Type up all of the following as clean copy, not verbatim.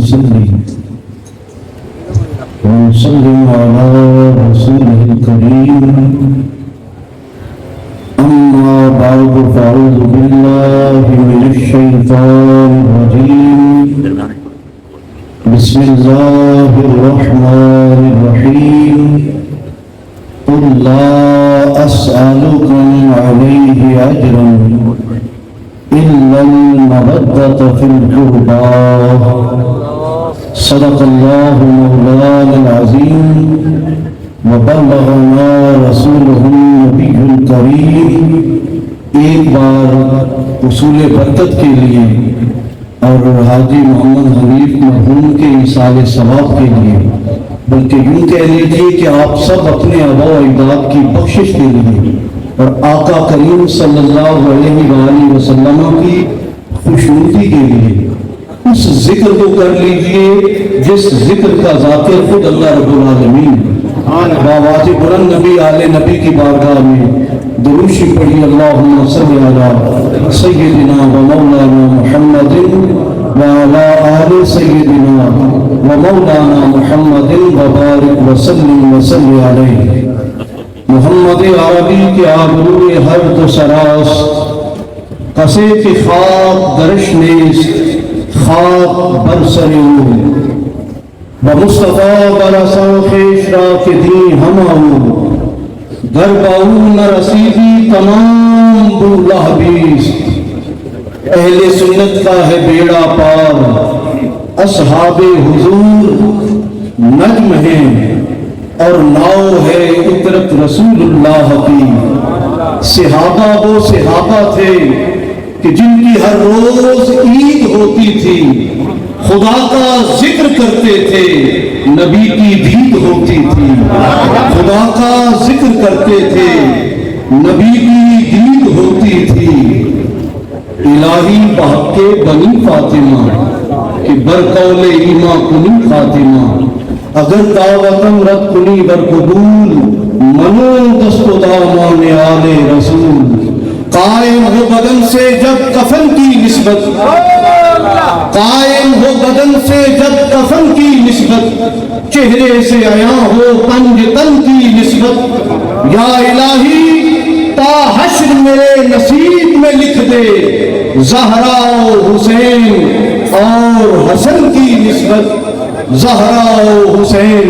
نصلي ونسلم على رسوله الكريم أما بعد فأعوذ بالله من الشيطان الرجيم بسم الله الرحمن الرحيم قل لا أسألكم عليه أجرا إلا المودة في القربى صدق الله مولانا العظيم وبلغنا رسوله النبي الكريم. ایک بار حصول برکت کے لیے اور حاجی محمد حنیف مرحوم کے ایصال ثواب کے لیے، بلکہ یوں کہہ لیجیے کہ آپ سب اپنے آباء و اجداد کی بخشش کے لیے اور آقا کریم صلی اللہ علیہ وآلہ وسلم کی خوشنودی کے لیے اس ذکر کو کر لیجئے جس ذکر کا ذاکر خود اللہ رب العالمین بآواز بلند نبی آل نبی کی بارگاہ میں درود شریف پڑھی. اللہم صلی علی سیدنا و مولانا محمد وعلی آل سیدنا و مولانا محمد وبارک وسلم وصلی علیہ. محمد عربی کے آبرو ہر تو سراس قصے کی خواب درش نیست خواب برسروں بمصطفیٰ برسوں خیش را کے دی ہم آؤ در باؤ نہ رسیدی تمام بولا حبیث. اہل سنت کا ہے بیڑا پار اصحاب حضور نجم ہیں اور ناؤ ہے عطرت رسول اللہ کی. صحابہ وہ صحابہ تھے کہ جن کی ہر روز عید ہوتی تھی، خدا کا ذکر کرتے تھے، نبی کی دید ہوتی تھی. خدا کا ذکر کرتے تھے، نبی کی دید ہوتی تھی. الہی بحق کے بنی فاطمہ کہ برقول ایمہ کنی فاطمہ اگر دعوتم رد کنی بر قبول منو دست و دامان آل رسول. قائم ہو بدن سے جب کفن کی نسبت، قائم ہو بدن سے جب کفن کی نسبت، چہرے سے عیاں ہو پنج تن کی نسبت. یا الہی تا حشر میرے نصیب میں لکھ دے زہرا و حسین اور حسن کی نسبت. زہرا و حسین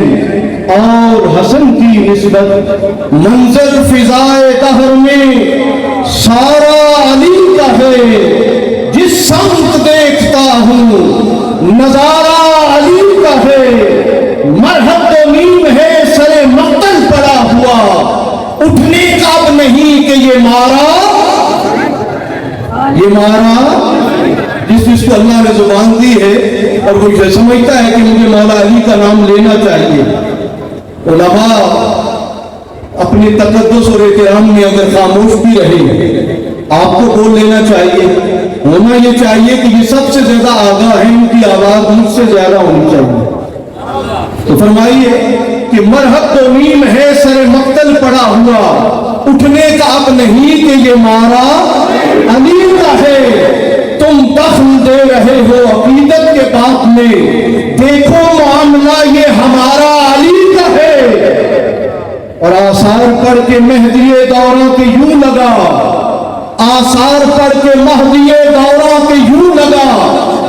اور حسن کی نسبت. منظر فضائے دہر میں سارا علی کا ہے، جس سمت دیکھتا ہوں نظارہ علی کا ہے. مرحب و نیم ہے سر مقتل پڑا ہوا، اٹھنے کا اب نہیں کہ یہ مارا جس کو اللہ نے زبان دی ہے اور وہ سمجھتا ہے کہ مجھے مولا علی کا نام لینا چاہیے. علماء اپنے تقدس اور احترام میں اگر خاموش بھی رہے، آپ کو بول لینا چاہیے. ہونا یہ چاہیے کہ یہ سب سے زیادہ آگاہ ہیں، ان کی آواز مجھ سے زیادہ ہونی چاہیے. تو فرمائیے کہ مرحب تو نیم ہے سر مقتل پڑا ہوا، اٹھنے کا اب نہیں کہ یہ مارا علی کا ہے. تم دخل دے رہے ہو عقیدت کے بات میں، دیکھو معاملہ یہ ہمارا علی کا ہے. اور آثار پڑھ کے مہدی دورہ کے یوں لگا، آثار پڑھ کے مہدی دورہ کے یوں لگا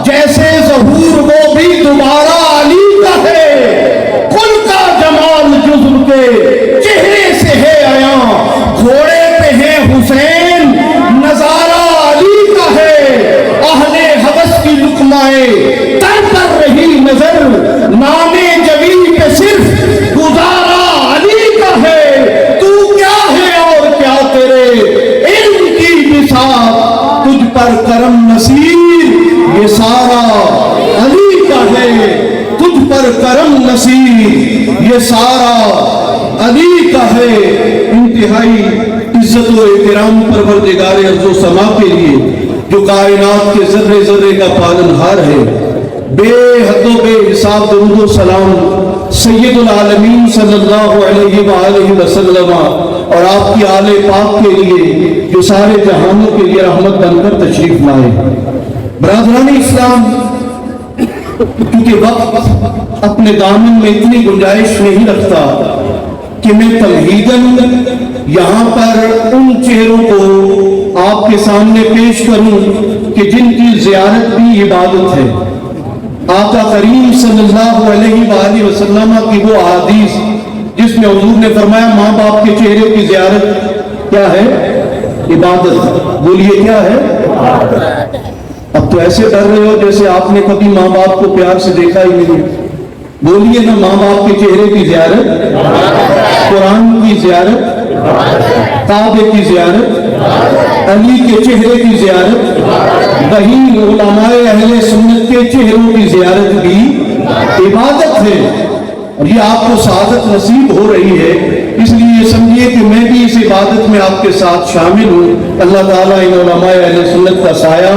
جیسے ظہور وہ بھی دوبارہ علی کا ہے. کل کا جمال جزر کے چہرے سے ہے عیاں، گھوڑے پہ ہے حسین نظارہ علی کا ہے. اہل حبس کی لقمائے تر پر رہی نظر، نام جبی پہ صرف گزارا علی کا ہے. تو کیا ہے اور کیا تیرے علم کی بساط، تجھ پر کرم نصیر یہ سارا علی کا ہے. تجھ پر کرم نصیر یہ سارا علی کا ہے. انتہائی عزت و احترام پروردگار ارض و سما کے لیے جو کائنات کے ذرے ذرے کا پالنہار ہے، بے حد و بے حساب درود و سلام سید العالمین صلی اللہ علیہ وآلہ وسلم اور آپ کی آل پاک کے لیے جو سارے جہانوں کے لیے رحمت بن کر تشریف لائے. برادران اسلام، کیونکہ وقت اپنے دامن میں اتنی گنجائش نہیں رکھتا کہ میں تمہیداً یہاں پر ان چہروں کو آپ کے سامنے پیش کروں کہ جن کی زیارت بھی عبادت ہے۔ آقا کریم صلی اللہ علیہ وآلہ وسلم کی وہ احادیث جس میں حضور نے فرمایا ماں باپ کے چہرے کی زیارت کیا ہے؟ عبادت۔ بولیے کیا ہے؟ اب تو ایسے ڈر رہے ہو جیسے آپ نے کبھی ماں باپ کو پیار سے دیکھا ہی نہیں۔ بولیے نا، ماں باپ کے چہرے کی زیارت، قرآن کی زیارت، کعبے کی زیارت، علی کے چہرے کی زیارت، وہیں علماء اہل سنت کے چہروں کی زیارت بھی عبادت ہے، اور یہ آپ کو سعادت نصیب ہو رہی ہے۔ اس لیے سمجھیے کہ میں بھی اس عبادت میں آپ کے ساتھ شامل ہوں۔ اللہ تعالیٰ ان علماء اہل سنت کا سایہ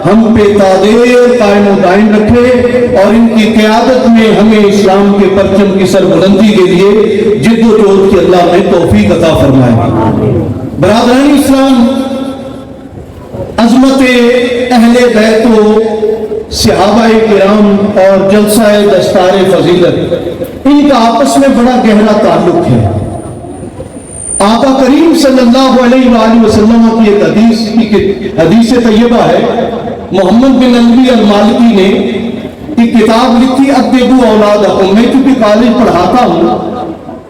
ہم پہ تادیر قائم و دائم رکھے، اور ان کی قیادت میں ہمیں اسلام کے پرچم کی سربلندی کے لیے جد و جہد کی اللہ میں توفیق عطا فرمائے۔ برادران اسلام، عظمت اہل بیت و صحابہ کرام اور جلسہ دستار فضیلت، ان کا آپس میں بڑا گہرا تعلق ہے۔ آقا کریم صلی اللہ علیہ وآلہ وسلم کی ایک حدیث طیبہ ہے۔ محمد بن نبی المالکی نے ایک کتاب لکھی ادبوا اولادکم۔ میں کیونکہ کالج پڑھاتا ہوں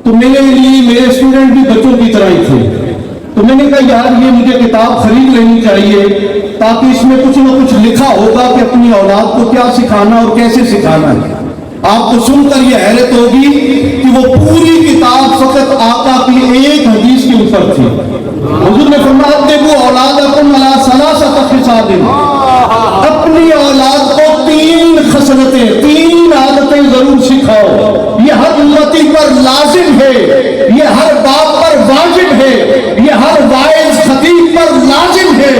تو میرے لیے میرے اسٹوڈنٹ بھی بچوں کی طرح ہی تھے، تو میں نے کہا یار یہ مجھے کتاب خرید لینی چاہیے تاکہ اس میں کچھ نہ کچھ لکھا ہوگا کہ اپنی اولاد کو کیا سکھانا اور کیسے سکھانا ہے۔ آپ کو سن کر یہ حیرت ہوگی کہ وہ پوری کتاب فقط آقا کی ایک حدیث کے اوپر تھی۔ حضور نے فرمایا ادبوا اولادکم علی ثلاثۃ خصال، اپنی اولاد کو تین خصلتیں، تین عادتیں ضرور سکھاؤ۔ یہ ہر امتی پر لازم ہے، یہ ہر باپ پر واجب ہے، یہ ہر واعظ خطیب پر لازم ہے،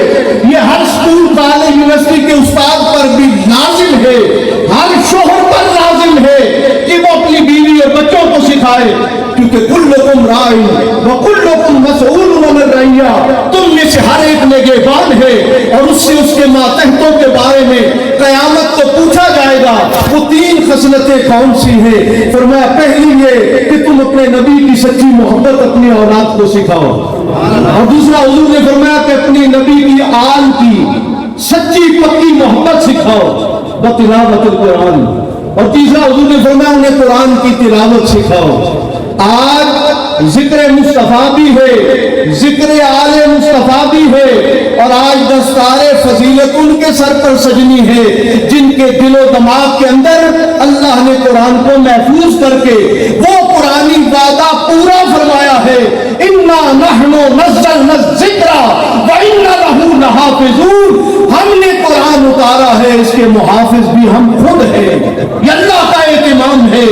یہ ہر اسکول کالج یونیورسٹی کے استاد پر بھی لازم ہے، ہر شوہر پر لازم ہے کہ وہ اپنی بیوی اور بچوں کو سکھائے، کیونکہ کلکم راع وکلکم مسئول عن الرعیہ، تم میں سے ہر ایک نگہبان ہے اور اس سے اس کے ماتحتوں کے بارے میں قیامت کو پوچھا جائے گا۔ وہ تین خصلتیں کون سی ہیں؟ فرمایا پہلی یہ کہ تم اپنے نبی کی سچی محبت اپنی اولاد کو سکھاؤ، اور دوسرا حضور نے فرمایا کہ اپنی نبی کی آل کی سچی پکی محبت سکھاؤ بتلاوت القرآن، اور تیسرا حضور نے فرمایا انہیں قرآن کی تلاوت سکھاؤ۔ آج ذکر مصطفیٰ بھی ہے، ذکر آل مصطفیٰ بھی ہے، اور آج دستار فضیلت ان کے سر پر سجنی ہے جن کے دل و دماغ کے اندر اللہ نے قرآن کو محفوظ کر کے وہ قرآنی وعدہ پورا فرمایا ہے، اِنَّا نَحْنُ نَزَّلْنَا الذِّكْرَ وَإِنَّا لَهُ لَحَافِظُونَ، ہم نے قرآن اتارا ہے، اس کے محافظ بھی ہم خود ہیں۔ یہ اللہ کا اہتمام ہے۔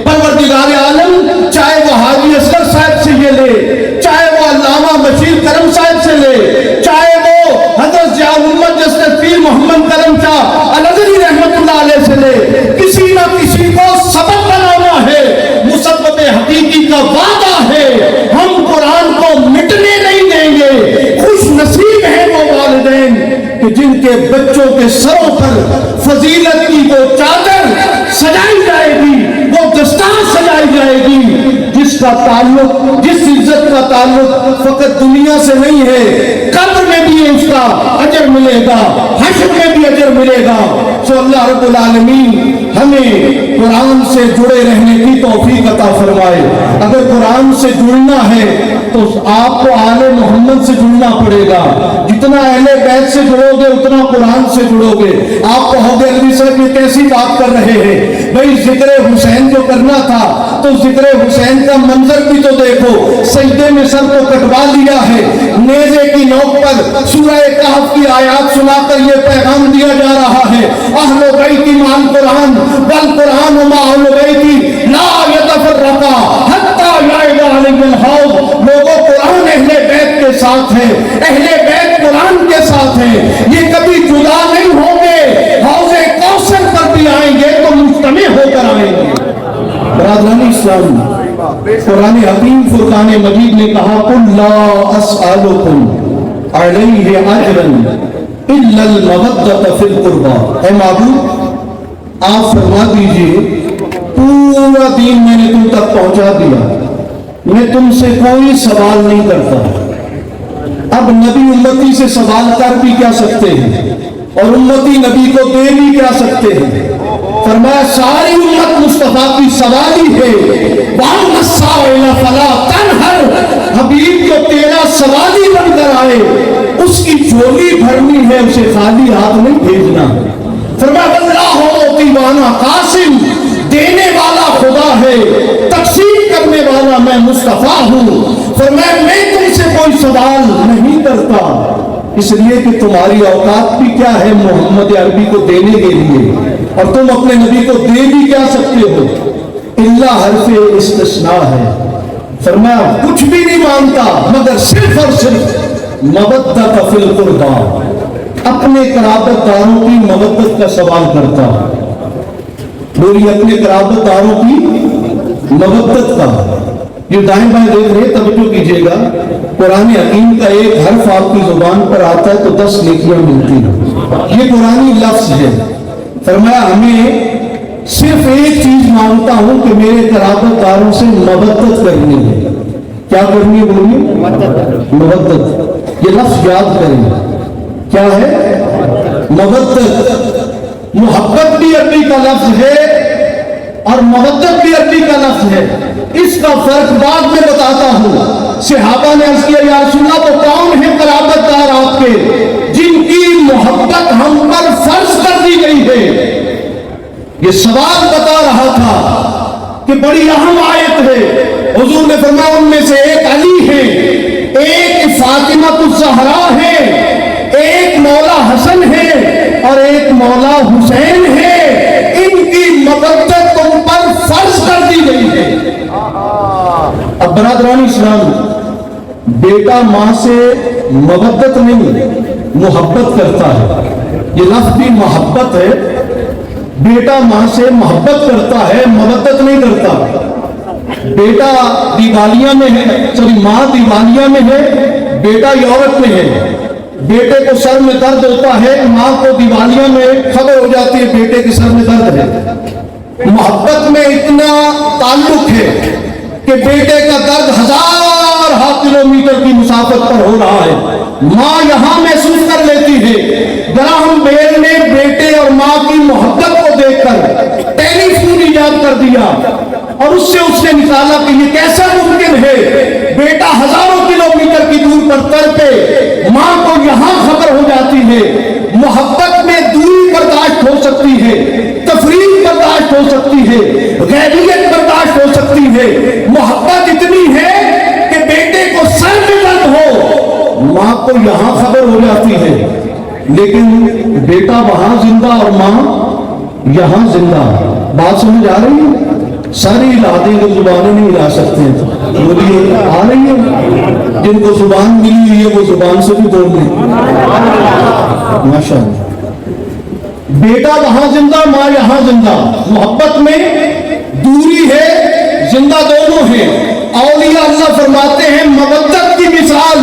پروردگار عالم چاہے وہ حاجی اصغر صاحب سے یہ لے، چاہے وہ علامہ بشیر کرم صاحب سے لے، چاہے وہ حضرت ضیاء الامت جسٹس پیر محمد کرم شاہ الازہری رحمت اللہ علیہ سے لے، کسی نہ کسی کو سبب بنانا ہے، مسبب حقیقی کا وعدہ ہے، ہم قرآن کو مٹنے نہیں دیں گے۔ خوش نصیب ہیں وہ والدین کہ جن کے بچوں کے سروں پر فضیلت کی وہ چادر سجائی جائے گی، وہ دستار سجائی جائے گی، جس کا تعلق، جس عزت کا تعلق فقط دنیا سے نہیں ہے، قبر میں بھی اس کا اجر ملے گا، حشر میں بھی اجر ملے گا۔ سو اللہ رب العالمین ہمیں قرآن سے جڑے رہنے کی توفیق عطا فرمائے۔ اگر قرآن سے جڑنا ہے تو آپ کو آل محمد سے جڑنا پڑے گا، جتنا اہل بیت سے جڑو گے اتنا قرآن سے جڑو گے۔ آپ کہو گے علی صاحب یہ کیسی بات کر رہے ہیں؟ بھئی ذکر حسین جو کرنا تھا تو ذکر حسین کا منظر بھی تو دیکھو، سجدے میں سر کو کٹوا لیا ہے، نیزے کی نوک پر سورہ کہف کی آیات سنا کر یہ پیغام دیا جا رہا ہے، اہل بیت مع القرآن والقرآن مع اہل بیت لا یتفرقا حتی یعد علی الحوض۔ لوگوں قرآن اہل بیت کے ساتھ ہے، اہل بیت قرآن کے ساتھ ہے، یہ کبھی جدا نہیں ہوں گے، حوض کوثر پر بھی آئیں گے تو مجتمع ہو کر آئیں گے۔ برادران اسلام، قرآن حکیم فرقان مجید نے کہا قل لا اسألکم علیہ اجرا الا المودۃ فی القربی، اے معبود آپ فرما دیجئے پورا دین میں نے تم تک پہنچا دیا، میں تم سے کوئی سوال نہیں کرتا۔ اب نبی امتی سے سوال کر بھی کیا سکتے ہیں اور امتی نبی کو دے بھی کیا سکتے ہیں؟ فرمایا ساری امت مصطفیٰ کی سوالی ہے، وَأَمَّا السَّائِلَ فَلَا تَنْهَرْ، حبیب جو تیرا سوالی بن کر آئے اس کی جھولی بھرنی ہے، اسے خالی ہاتھ نہیں بھیجنا۔ فرمایا اللہ موتی وانا قاسم، دینے والا خدا ہے، تقسیم کرنے والا میں مصطفیٰ ہوں۔ فرمایا میں تم سے کوئی سوال نہیں کرتا، اس لیے کہ تمہاری اوقات بھی کیا ہے محمد عربی کو دینے کے لیے، اور تم اپنے نبی کو دے بھی کیا سکتے ہو، الا حرف استثناء ہے۔ فرمایا کچھ بھی نہیں مانتا مگر صرف اور صرف مودت فی القربا، اپنے قرابت داروں کی مودت کا سوال کرتا۔ بولی اپنے قرابت داروں کی مودت کا۔ یہ دائیں بائیں دیکھ رہے توجہ کیجئے گا، قرآن حکیم کا ایک حرف آپ کی زبان پر آتا ہے تو 10 نیکیاں ملتی ہیں، یہ قرآنی لفظ ہے۔ فرمایا ہمیں صرف ایک چیز مانگتا ہوں کہ میرے قرابت داروں سے مودت کرنی ہے۔ کیا کرنی ہے بولیے؟ مودت۔ یہ لفظ یاد کریں، کیا ہے؟ مودت۔ محبت بھی عربی کا لفظ ہے اور مودت بھی عربی کا لفظ ہے، اس کا فرق بعد میں بتاتا ہوں۔ صحابہ نے عرض کیا یا رسول اللہ تو کون ہے قرابت دار آپ کے جن کی محبت ہم پر فرض کر دی گئی ہے؟ یہ سوال بتا رہا تھا کہ بڑی اہم آیت ہے۔ حضور نے فرمایا ان میں سے ایک علی ہے، ایک فاطمہ الزہرا ہے، ایک مولا حسن ہے اور ایک مولا حسین ہے، ان کی مودت تم پر فرض کر دی گئی ہے۔ اب برادران اسلام، بیٹا ماں سے مودت نہیں محبت کرتا ہے، یہ لفظ بھی محبت ہے، بیٹا ماں سے محبت کرتا ہے مودت نہیں کرتا۔ بیٹا دیوالیہ میں ہے، ماں دیوالیہ میں ہے، بیٹا یورپ میں ہے، بیٹے کو سر میں درد ہوتا ہے، ماں کو دیوالیہ میں خبر ہو جاتی ہے بیٹے کے سر میں درد ہے۔ محبت میں اتنا تعلق ہے کہ بیٹے کا درد 1000 کلومیٹر کی مسافت پر ہو رہا ہے، ماں یہاں محسوس کر لیتی ہے۔ گراہم بیل نے بیٹے اور ماں کی محبت کو دیکھ کر ٹیلی فون ایجاد کر دیا اور اس نے نکالا کہ یہ کیسا ممکن ہے، بیٹا 1000 کلومیٹر کی دور پر تڑپے، ماں کو یہاں خبر ہو جاتی ہے۔ محبت میں دوری برداشت ہو سکتی ہے، تفریق برداشت ہو سکتی ہے، غیبیت برداشت ہو سکتی ہے، محبت اتنی ہے کہ بیٹے کو سر میں درد ہو، ماں کو یہاں خبر ہو جاتی ہے، لیکن بیٹا وہاں زندہ اور ماں یہاں زندہ۔ بات سمجھ آ رہی ہے؟ ساری ہلا دیں جو زبانیں نہیں ہلا سکتے ہیں، بولیے آ رہی ہے؟ جن کو زبان ملی ہوئی ہے وہ زبان سے بھی بول دیں ماشاءاللہ۔ بیٹا وہاں زندہ، ماں یہاں زندہ، محبت میں دوری ہے، زندہ دونوں ہیں۔ اولیاء اللہ فرماتے ہیں مودت کی مثال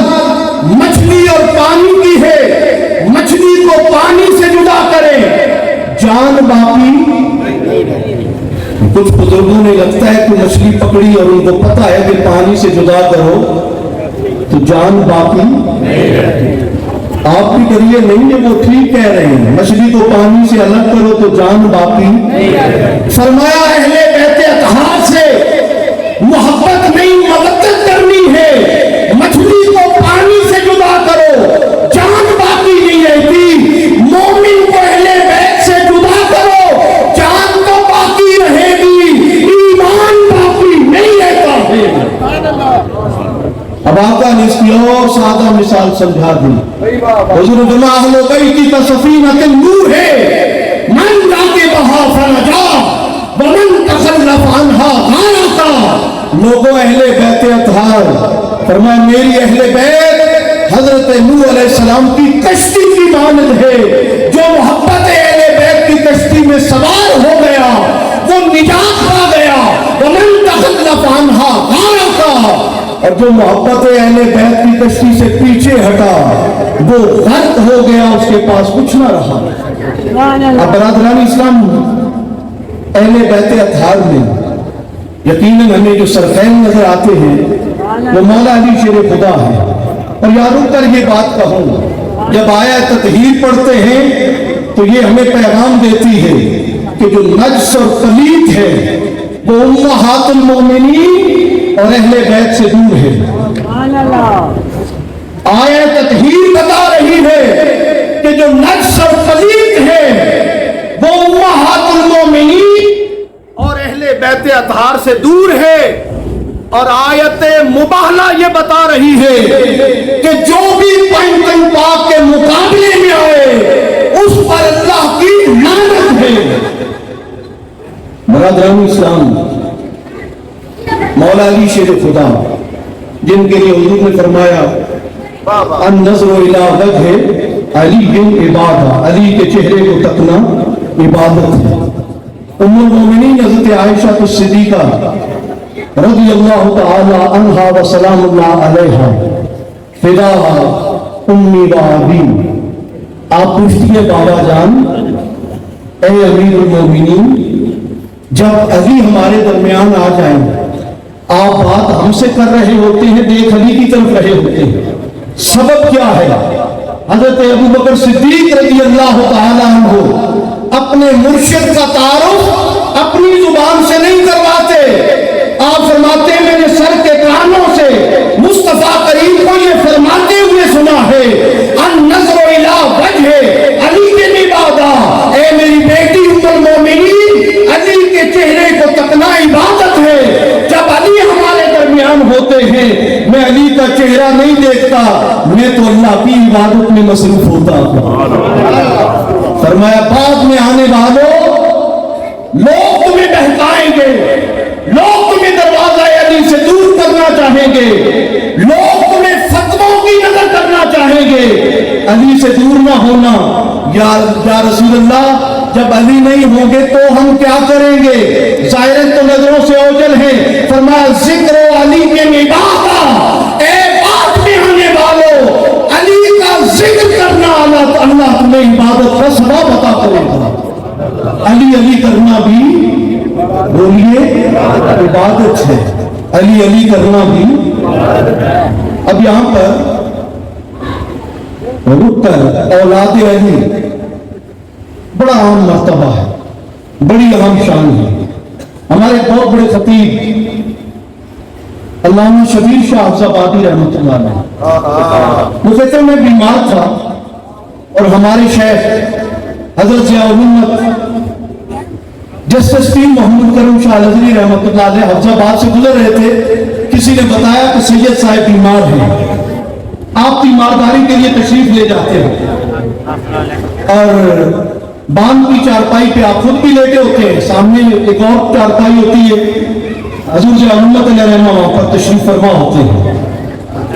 مچھلی اور پانی کی ہے، مچھلی کو پانی سے جدا کرے جان باقی۔ کچھ بزرگوں نے لگتا ہے کہ مچھلی پکڑی اور ان کو پتا ہے کہ پانی سے جدا کرو تو جان باقی نہیں رہتی۔ آپ بھی کریے نہیں ہے، وہ ٹھیک کہہ رہے ہیں، مچھلی کو پانی سے الگ کرو تو جان باقی نہیں رہتی۔ فرمایا اہل بیت اطہار سے محبت نہیں مودت کرنی ہے، مچھلی کو پانی سے جدا کرو جان باقی نہیں رہتی۔ مومن کو اہل بیت سے جدا کرو جان تو باقی رہے گی، ایمان باقی نہیں رہتا ہے۔ اب آقا نے اس کی اور سادہ مثال سمجھا دی۔ حضور فرمایا اہل بیتی کا سفینۃ النور ہے، من جاتے بہا فنجا ومن تخلف عنہا غرقا۔ لوگوں اہل بیت اطہار، فرمایا میری اہل بیت حضرت نوح علیہ السلام کی کشتی کی مانند ہے، جو محبت اہل بیت کی کشتی میں سوار ہو گیا وہ نجات پا گیا، ومن تخلف عنہا غرقا، اور جو محبت اہل بیت کی کشتی سے پیچھے ہٹا وہ غرق ہو گیا، اس کے پاس کچھ نہ رہا۔ اب برادران اسلام اہل بیت اطہار میں یقیناً ہمیں جو سرخین نظر آتے ہیں وہ مولا علی شیر خدا ہے. اور یاد رک کر یہ بات کہوں، جب آیت تطہیر پڑھتے ہیں تو یہ ہمیں پیغام دیتی ہے کہ جو نجس اور پلید ہے وہ امہات المومنین اور اہل بیت سے دور ہے. آیت تطہیر بتا رہی ہے کہ جو نجس اور پلید ہے وہ امہات المومنین اور اہل بیت اطہار سے دور ہے. اور آیت مباہلہ یہ بتا رہی ہے کہ جو بھی پنجتن پاک کے مقابلے میں آئے اس پر اللہ کی لعنت ہے. برادران اسلام، مولا علی شیر خدا جن کے لیے حضور نے فرمایا النظر الی وجہ علی عبادہ، علی کے چہرے کو تکنا عبادت ہے. ام المومنین حضرت عائشہ صدیقہ رضی اللہ تعالی عنہا و سلام اللہ علیہا فدا امی و ابی، آپ پوچھتی ہیں بابا جان اے امیر المومنین، جب علی ہمارے درمیان آ جائیں آپ بات ہم سے کر رہے ہوتے ہیں، دیکھ علی کی طرف رہے ہوتے ہیں، سبب کیا ہے؟ حضرت ابو بکر صدیق رضی اللہ تعالی عنہ اپنے مرشد کا تعارف اپنی زبان سے نہیں کرواتے. آپ فرماتے ہیں میں نے سر کے کانوں سے مصطفیٰ کریم کو یہ فرماتے ہوئے سنا ہے النظر الی وجہ علی کے عبادہ، اے میری بیٹی ام المومنین علی کے چہرے کو تکنا عبادت ہے. جب علی ہمارے درمیان ہوتے ہیں میں علی کا چہرہ نہیں دیکھتا، میں تو اللہ کی عبادت میں مصروف ہوتا ہوں. فرمایا بعد میں آنے والوں لوگ تمہیں بہکائیں گے، لوگ تمہیں دروازہ علی سے دور کرنا چاہیں گے، لوگ تمہیں فتووں کی نظر کرنا چاہیں گے. علی سے دور نہ ہونا. یا رسول اللہ جب علی نہیں ہوں گے تو ہم کیا کریں گے؟ ظاہر تو نظروں سے اوجل ہیں. فرمایا ذکر علی کے عبادہ، اے بعد میں آنے والوں علی کا ذکر کرنا اللہ تمہیں عبادت کا ثواب عطا کرے گا. علی علی کرنا بھی بولیے عبادت ہے. علی علی کرنا بھی. اب یہاں پر رک کر اولاد علی بڑا عام مرتبہ ہے، بڑی اہم شان ہے. ہمارے بہت بڑے خطیب علامہ شبیر شاہ حفظ آبادی رحمۃ اللہ علیہ مفتر میں بیمار تھا اور ہمارے شیخ حضرت ضیاء الامت جسٹس پیر محمد کرم شاہ الازہری رحمۃ اللہ علیہ حفظ آباد سے گزر رہے تھے. کسی نے بتایا کہ سید صاحب بیمار ہیں، آپ تیمارداری کے لیے تشریف لے جاتے ہیں اور باندھ کی چارپائی پہ آپ خود بھی لیٹے ہوتے ہیں، سامنے ایک اور چارپائی ہوتی ہے، حضور ضیاء الامت علیہ رحمہ وہاں پر تشریف فرما ہوتے ہیں.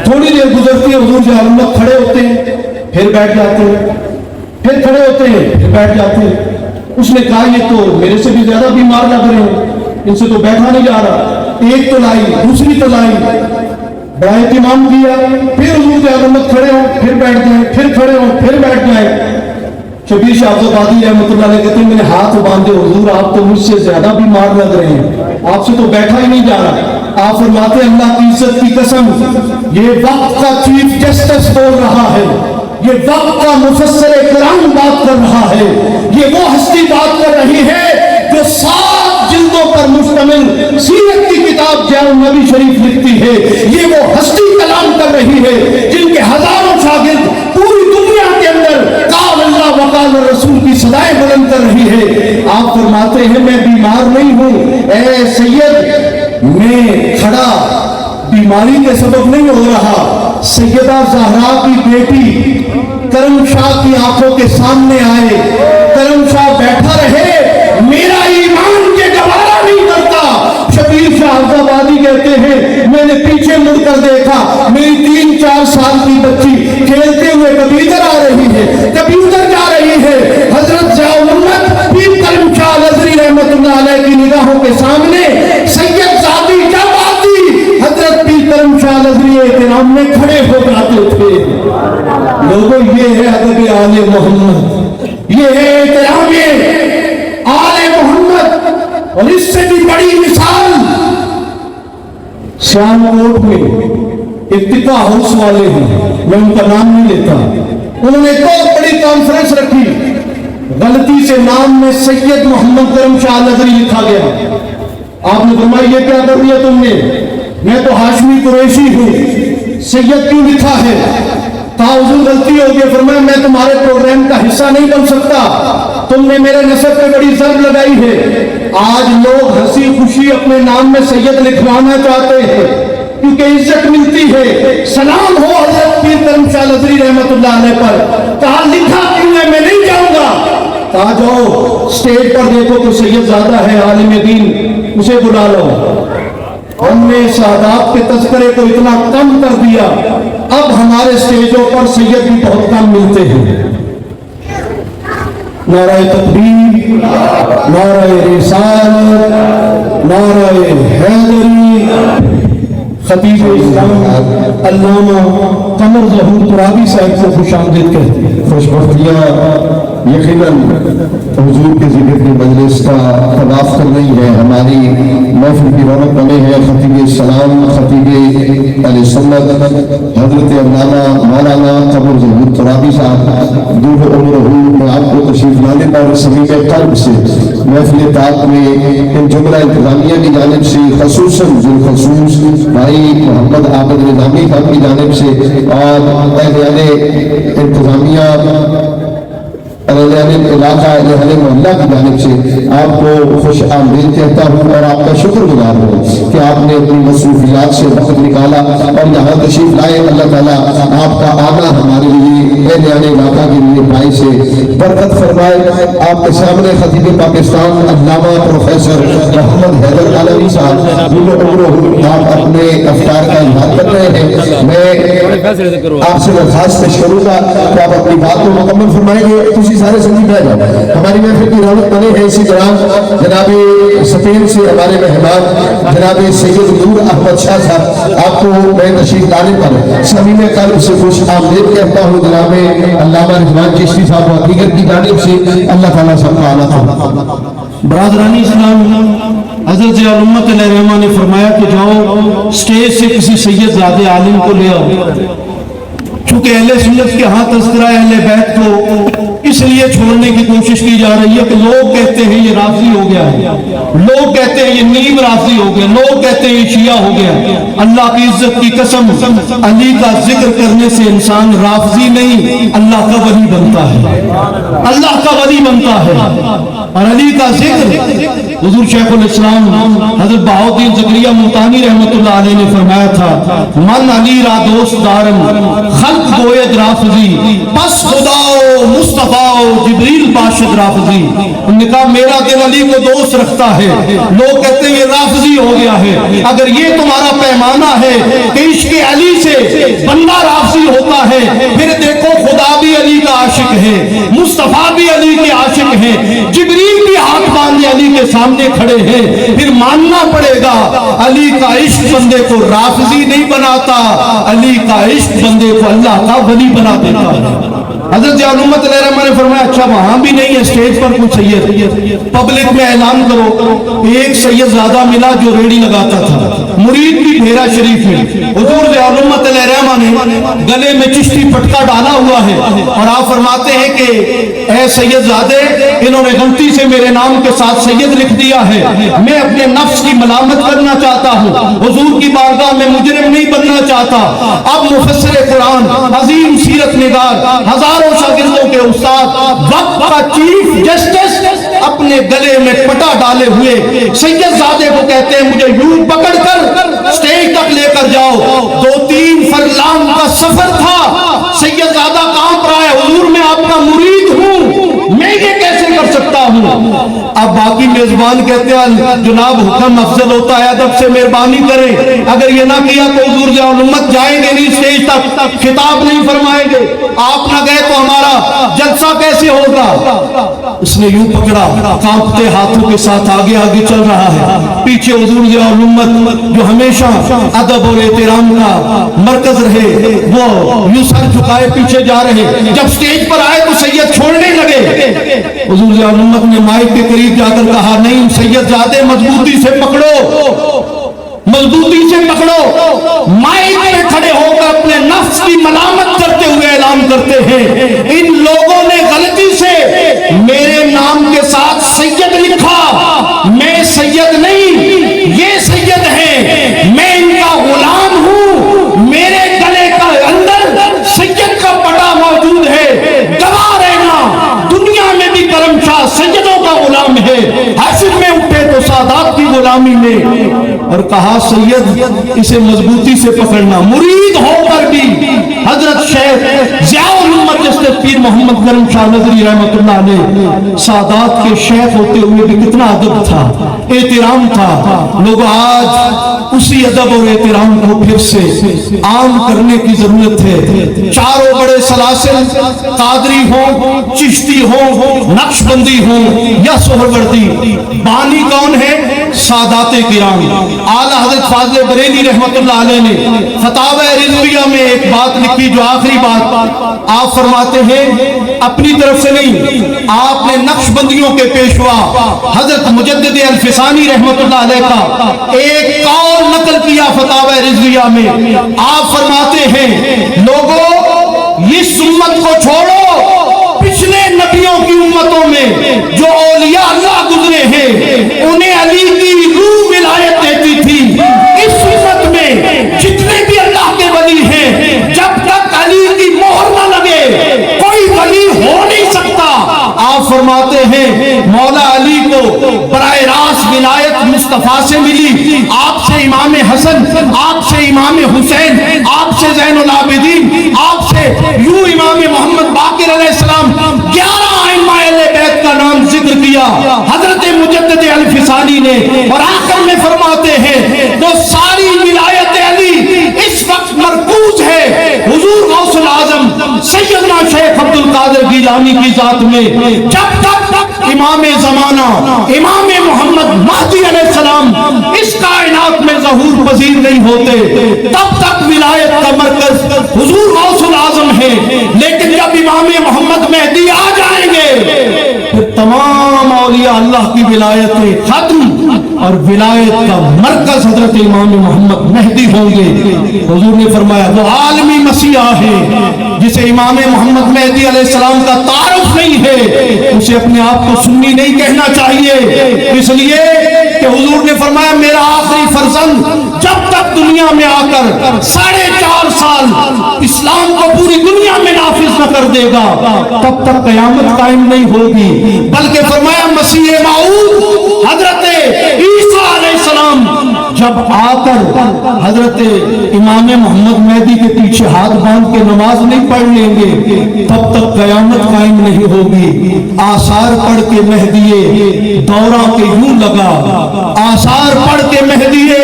تھوڑی دیر گزرتی ہے حضور ضیاء الامت کھڑے ہوتے ہیں پھر بیٹھ جاتے ہیں، پھر کھڑے ہوتے ہیں پھر بیٹھ جاتے ہیں. اس نے کہا یہ تو میرے سے بھی زیادہ بیمار لگ رہے ہیں، ان سے تو بیٹھا نہیں جا رہا. ایک تو لائی دوسری تو لائی، بڑا اہتمام کیا. پھر حضور ضیاء الامت کھڑے ہوں پھر بیٹھ جائیں، پھر کھڑے ہوں پھر بیٹھ جائیں. شبیر شاہ حفظ آبادی رحمۃ اللہ علیہ کہتے ہیں میں نے ہاتھ باندھے حضور آپ تو مجھ سے زیادہ بیمار لگ رہے ہیں، آپ سے تو بیٹھا ہی نہیں جا رہا. آپ فرماتے ہیں اللہ کی عزت کی قسم یہ وقت کا چیف جسٹس بول رہا ہے، یہ وقت کا مفسر کرام بات کر رہا ہے، یہ وہ ہستی بات کر رہی ہے جو 7 جلدوں پر مشتمل سیرت کی کتاب جامع النبی شریف لکھتی ہے. یہ وہ ہستی کلام کر رہی ہے جن کے ہزاروں شاگرد پوری دنیا کے اندر قال اللہ وقال رسول کی صدائیں بلند کر رہی ہے. آپ فرماتے ہیں میں بیمار نہیں ہوں اے سید، میں کھڑا بیماری کے سبب نہیں ہو رہا. سیدہ زہرا کی بیٹی کرم شاہ کی آنکھوں کے سامنے آئے، کرم شاہ بیٹھا رہے، میرا ایمان کے گوارا نہیں کرتا. شبیر شاہ حفظ آبادی کہتے ہیں میں نے پیچھے مڑ کر دیکھا، میری 3-4 سال کی بچی کھیلتے ہوئے کبھی ادھر آ رہی ہے کبھی ادھر جا رہی ہے. حضرت ضیاء الامت پیر کرم شاہ الازہری رحمۃ اللہ علیہ کی نگاہوں کے سامنے سید زادی جب آتی حضرت پیر کرم شاہ الازہری احترام میں کھڑے ہو جاتے تھے. لوگوں یہ ہے ادب آل محمد، یہ ہے احترام آل محمد. اور اس سے بھی بڑی مثال سیالکوٹ میں ارتقا ہاؤس والے ہیں، میں ان کا نام نہیں لیتا، انہوں نے ایک بہت بڑی کانفرنس رکھی، غلطی سے نام میں سید محمد کرم شاہ نظری لکھا گیا۔ آپ نے فرمایا یہ کیا کر دیا تم نے؟ میں تو ہاشمی قریشی ہوں، سید کیوں لکھا ہے؟ کہا حضور غلطی ہو گئی۔ فرمایا میں تمہارے پروگرام کا حصہ نہیں بن سکتا، تم نے میرے نسب پہ بڑی ضرب لگائی ہے۔ آج لوگ ہنسی خوشی اپنے نام میں سید لکھوانا چاہتے ہیں کیونکہ عزت ملتی ہے۔ سلام ہو حضرت پیر کرم شاہ نظری رحمت اللہ علیہ پر۔ کہا لکھا کیوں ہے؟ میں نہیں جاؤں گا۔ کہا جاؤ اسٹیج پر دیکھو کہ سید زیادہ ہے عالم دین، اسے بلا لو۔ ہم نے سادات کے تذکرے کو اتنا کم کر دیا، اب ہمارے اسٹیجوں پر سید بھی بہت کم ملتے ہیں۔ نعرہ تکبیر، نعرہ رسالت، نعرہ حیدری۔ خطیب اسلام علامہ قمر ظہور ترابی صاحب کو خوش آمدید کہتے ہیں۔ خوشبختیاں یقیناً حضور کے ذکر کی مجلس کا طواف کر رہی ہے، ہماری محفل کی رونق بنے ہیں۔ خطیب السلام خطیب اہل سنت حضرت علامہ مولانا قمر ظہور ترابی صاحب دور عمر میں آپ کو تشریف لانے پر صمیم قلب سے محفل طاعت میں ان جملہ انتظامیہ کی جانب سے خصوصاً ذوالخصوص بھائی محمد عابد نظامی صاحب کی جانب سے اور اہل انتظامیہ اہل علاقہ اہل محلہ کی جانب سے آپ کو خوش آمدید کہتا ہوں اور آپ کا شکر گزار ہوں کہ آپ نے اپنی مصروفیات سے وقت نکالا اور یہاں تشریف لائے۔ اللہ تعالیٰ آپ کا آنا ہمارے لیے اہل علاقہ کے لیے باعث سے برکت فرمائے۔ آپ کے سامنے خطیب پاکستان علامہ پروفیسر محمد حیدر علوی صاحب آپ اپنے افکار کا اظہار کر رہے ہیں۔ میں آپ سے درخواست پیش کروں گا کہ آپ اپنی بات کو مکمل فرمائیں گے۔ سارے سنجی بیٹھ جائیں، ہماری محفل کی رونق بنے ہے۔ اسی طرح جناب سپین سے ہمارے مہمان جناب سید نور احمد شاہ صاحب آپ کو میں تشریف لانے پر صمیم قلب سے خوش آمدید کہتا ہوں۔ جناب علامہ رضوان چشتی صاحب و دیگر کی جانب سے اللہ تعالیٰ سب کا اعلیٰ فرمائے۔ برادران اسلام، حضرت ضیاء الامت علیہ الرحمہ نے فرمایا کہ جاؤ اسٹیج سے کسی سید زادہ عالم کو لے آؤ۔ چونکہ اہل سنت کے ہاں تذکرہ اہل بیت کو اس لیے چھوڑنے کی کوشش کی جا رہی ہے کہ لوگ کہتے ہیں یہ رافضی ہو گیا ہے، لوگ کہتے ہیں یہ نیم رافضی ہو گیا، لوگ کہتے ہیں یہ شیعہ ہو گیا۔ اللہ کی عزت کی قسم، علی کا ذکر کرنے سے انسان رافضی نہیں اللہ کا ولی بنتا ہے، اللہ کا ولی بنتا ہے۔ اور علی کا ذکر حضور شیخ الاسلام حضرت بہاؤالدین زکریا ملتانی رحمت اللہ علیہ نے فرمایا تھا من علی را دوست دارم خلق گوید رافضی پس خدا و مصطفیٰ و جبریل باشد رافضی۔ انہوں نے کہا میرا دل علی کو دوست رکھتا ہے، لوگ کہتے ہیں یہ رافضی ہو گیا ہے۔ اگر یہ تمہارا پیمانہ ہے کہ عشق علی سے بندہ رافضی ہوتا ہے، پھر دیکھو خدا بھی علی کا عاشق ہے، مصطفیٰ بھی علی کے عاشق ہیں، جبریل بھی ہاتھ باندھے علی کے سامنے کھڑے ہیں۔ پھر ماننا پڑے گا علی کا عشق بندے کو رافضی نہیں بناتا، علی کا عشق بندے کو اللہ کا ولی بنا دیتا ہے۔ حضرت ضیاء الامت علیہ الرحمہ نے فرمایا اچھا وہاں بھی نہیں ہے اسٹیج پر کوئی سید، پبلک میں اعلان کرو۔ ایک سید زیادہ ملا جو ریڑی لگاتا تھا، مرید بھی بھیرا شریف میں۔ حضور ضیاء الامت علیہ الرحمہ نے گلے میں چشتی پٹکا ڈالا ہوا ہے اور آپ فرماتے ہیں کہ اے سید زادے انہوں نے غلطی سے میرے نام کے ساتھ سید لکھ دیا ہے، میں اپنے نفس کی ملامت کرنا چاہتا ہوں، حضور کی بارگاہ میں مجرم نہیں بننا چاہتا۔ اب مفسر قرآن، عظیم سیرت نگار، ہزاروں شاگردوں کے استاد، وقت کا چیف جسٹس اپنے گلے میں پٹا ڈالے ہوئے سید زادے کو کہتے ہیں مجھے یوں پکڑ کر سٹیج تک لے کر جاؤ۔ 2-3 فرلانگ کا سفر تھا، سید زادہ کانپ رہا ہے، حضور میں آپ کا مرید ہوں، میں یہ کیسے کر سکتا ہوں؟ اب باقی میزبان کہتے ہیں جناب حکم افضل ہوتا ہے، ادب سے مہربانی کریں، اگر یہ نہ کیا تو حضور ضیاء الامت جائیں گے نہیں اسٹیج تک، خطاب نہیں فرمائیں گے، آپ نہ گئے تو ہمارا جلسہ کیسے ہوگا؟ اس نے یوں پکڑا, کانپتے ہاتھوں کے ساتھ آگے آگے چل رہا ہے. پیچھے حضور ضیاء الامت جو ہمیشہ ادب اور احترام کا مرکز رہے, وہ یوں سر جھکائے پیچھے جا رہے. جب سٹیج پر آئے تو سید چھوڑنے لگے. حضور ضیاء الامت نے مائک کے قریب جا کر کہا, نہیں سید زیادہ مضبوطی سے پکڑو, مضبوطی سے پکڑو. مائک پہ کھڑے ہو کر اپنے نفس کی ملامت کرتے ہوئے اعلان کرتے ہیں, ان لوگوں نے غلطی سے میرے نام کے ساتھ سید لکھا. میں سید نہیں, یہ سید ہیں, میں ان کا غلام ہوں. میرے گلے کا اندر سید کا پٹا موجود ہے. گواہ رہنا, دنیا میں بھی کرم شاہ سیدوں کا غلام ہے, حشر میں اٹھے تو سادات کی غلامی میں. اور کہا سید اسے مضبوطی سے پکڑنا. مرید ہو کر بھی حضرت شیخ ضیاء الامت جیسے پیر محمد کرم شاہ نظری رحمۃ اللہ علیہ, سادات کے شیخ ہوتے ہوئے بھی کتنا ادب تھا, احترام تھا. لوگ آج اسی ادب اور احترام کو پھر سے عام کرنے کی ضرورت ہے. چاروں بڑے سلاسل, قادری ہوں, چشتی ہوں, نقش بندی ہوں یا سہروردی, بانی کون ہے؟ سادات کرام. اعلیٰ حضرت فاضل بریلوی رحمت اللہ علیہ نے فتاوی رضویہ میں ایک بات لکھی, جو آخری بات آپ فرماتے ہیں اپنی طرف سے نہیں, آپ نے نقش بندیوں کے پیشوا حضرت مجدد الفسانی رحمت اللہ علیہ کا ایک قول نقل کیا فتاوی رضویہ میں. آپ فرماتے ہیں لوگوں اس امت کو چھوڑو, پچھلے نبیوں کی امتوں میں جو اولیاء اللہ گزرے ہیں انہیں علی کی روح ولایت دیتی تھی. اس امت میں جتنے بھی اللہ کے ولی ہیں, جب تک علی کی مہر نہ لگے کوئی ولی ہو نہیں سکتا. آپ فرماتے ہیں مولا علی کو براہ راست ولایت مصطفیٰ سے ملی, آپ سے امام حسن, آپ سے امام حسین, آپ سے زین العابدین, آپ سے یوں امام محمد باقر علیہ السلام, 11 ائمہ اہل بیت کا نام ذکر کیا حضرت مجدد الفسانی نے. اور آخر میں فرماتے ہیں وہ ساری ولایت علی اس وقت مرکوز ہے حضور غوث العظم سیدنا شیخ عبد القادر گیلانی کی ذات میں. جب تک امام زمانہ امام محمد مہدی علیہ السلام اس کائنات میں ظہور پذیر نہیں ہوتے, تب تک ولایت کا مرکز حضور غوث العظم ہے. لیکن جب امام محمد مہدی آ جائیں گے پھر تمام اولیاء اللہ کی ولایتیں ختم اور ولایت کا مرکز حضرت امام محمد مہدی ہوں گے. حضور نے فرمایا وہ عالمی مسیحا ہے جسے امام محمد مہدی علیہ السلام کا تعارف نہیں ہے, اسے اپنے آپ کو سنی نہیں کہنا چاہیے, اس لیے کہ حضور نے فرمایا میرا آخری فرزند جب تک دنیا میں آ کر 4.5 سال اسلام کو پوری دنیا میں نافذ نہ کر دے گا تب تک قیامت قائم نہیں ہوگی. بلکہ فرمایا مسیح موعود حضرت عیسیٰ علیہ السلام جب آ کر حضرت امام محمد مہدی کے پیچھے ہاتھ باندھ کے نماز نہیں پڑھ لیں گے تب تک قیامت قائم نہیں ہوگی. آثار پڑھ کے مہدیے دورہ کے یوں لگا, آثار پڑھ کے مہدیے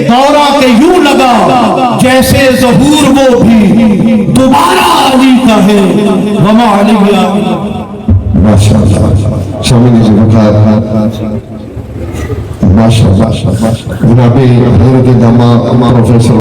دورہ کے یوں لگا جیسے ظہور وہ بھی دوبارہ علی کا ہے. وما علی ماشاءاللہ شامل جناب حضرت دامہ پروفیسر